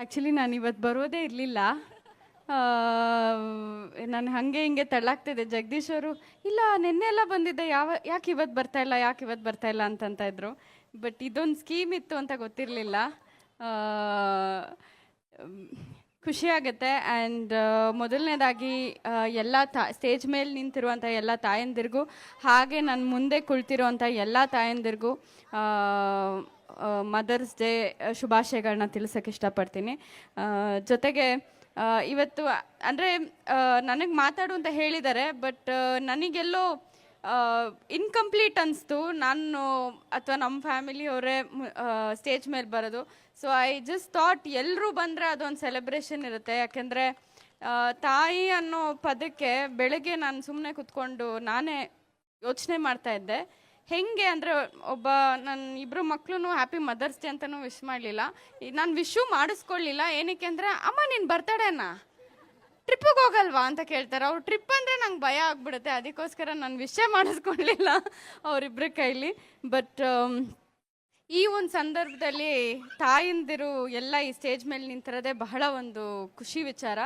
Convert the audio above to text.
Actually ನಾನು ಇವತ್ತು ಬರೋದೇ ಇರಲಿಲ್ಲ. ನಾನು ಹಾಗೆ ಹಿಂಗೆ ತಳ್ಳಾಗ್ತಿದ್ದೆ. ಜಗದೀಶ್ ಅವರು, ಇಲ್ಲ ನಿನ್ನೆ ಎಲ್ಲ ಬಂದಿದ್ದೆ, ಯಾಕೆ ಇವತ್ತು ಬರ್ತಾ ಇಲ್ಲ, ಯಾಕೆ ಇವತ್ತು ಬರ್ತಾ ಇಲ್ಲ ಅಂತಂತ ಇದ್ರು. ಬಟ್ ಇದೊಂದು ಸ್ಕೀಮ್ ಇತ್ತು ಅಂತ ಗೊತ್ತಿರಲಿಲ್ಲ. ಖುಷಿಯಾಗುತ್ತೆ. ಆ್ಯಂಡ್ ಮೊದಲನೇದಾಗಿ ಎಲ್ಲ ಸ್ಟೇಜ್ ಮೇಲೆ ನಿಂತಿರುವಂಥ ಎಲ್ಲ ತಾಯಂದಿರಿಗೂ, ಹಾಗೆ ನನ್ನ ಮುಂದೆ ಕುಳಿತಿರುವಂಥ ಎಲ್ಲ ತಾಯಂದಿರಿಗೂ ಮದರ್ಸ್ ಡೇ ಶುಭಾಶಯಗಳನ್ನ ತಿಳಿಸೋಕ್ಕೆ ಇಷ್ಟಪಡ್ತೀನಿ. ಜೊತೆಗೆ ಇವತ್ತು ಅಂದರೆ ನನಗೆ ಮಾತಾಡು ಅಂತ ಹೇಳಿದ್ದಾರೆ, ಬಟ್ ನನಗೆಲ್ಲೋ ಇನ್ಕಂಪ್ಲೀಟ್ ಅನಿಸ್ತು. ನಾನು ಅಥವಾ ನಮ್ಮ ಫ್ಯಾಮಿಲಿಯವರೇ ಸ್ಟೇಜ್ ಮೇಲೆ ಬರೋದು. ಸೊ ಐ ಜಸ್ಟ್ ಥಾಟ್ ಎಲ್ಲರೂ ಬಂದರೆ ಅದೊಂದು ಸೆಲೆಬ್ರೇಷನ್ ಇರುತ್ತೆ. ಯಾಕೆಂದರೆ ತಾಯಿ ಅನ್ನೋ ಪದಕ್ಕೆ ಬೆಳಗ್ಗೆ ನಾನು ಸುಮ್ಮನೆ ಕೂತ್ಕೊಂಡು ನಾನೇ ಯೋಚನೆ ಮಾಡ್ತಾ ಇದ್ದೆ. ಹೆಂಗೆ ಅಂದರೆ ಒಬ್ಬ ನನ್ನ ಇಬ್ಬರು ಮಕ್ಕಳು ಹ್ಯಾಪಿ ಮದರ್ಸ್ ಡೇ ಅಂತಲೂ ವಿಶ್ ಮಾಡಲಿಲ್ಲ. ನಾನು ವಿಶು ಮಾಡಿಸ್ಕೊಳ್ಳಿಲ್ಲ. ಏನಕ್ಕೆ ಅಂದರೆ, ಅಮ್ಮ ನೀನು ಬರ್ತಡೇನಾ, ಟ್ರಿಪ್ಪಿಗೆ ಹೋಗಲ್ವಾ ಅಂತ ಕೇಳ್ತಾರೆ. ಅವ್ರು ಟ್ರಿಪ್ ಅಂದರೆ ನಂಗೆ ಭಯ ಆಗ್ಬಿಡುತ್ತೆ. ಅದಕ್ಕೋಸ್ಕರ ನಾನು ವಿಷಯ ಮಾಡಿಸ್ಕೊಳ್ಳಿಲ್ಲ ಅವರಿಬ್ಬರ ಕೈಲಿ. ಬಟ್ ಈ ಒಂದು ಸಂದರ್ಭದಲ್ಲಿ ತಾಯಂದಿರು ಎಲ್ಲ ಈ ಸ್ಟೇಜ್ ಮೇಲೆ ನಿಂತಿರೋದೇ ಬಹಳ ಒಂದು ಖುಷಿ ವಿಚಾರ.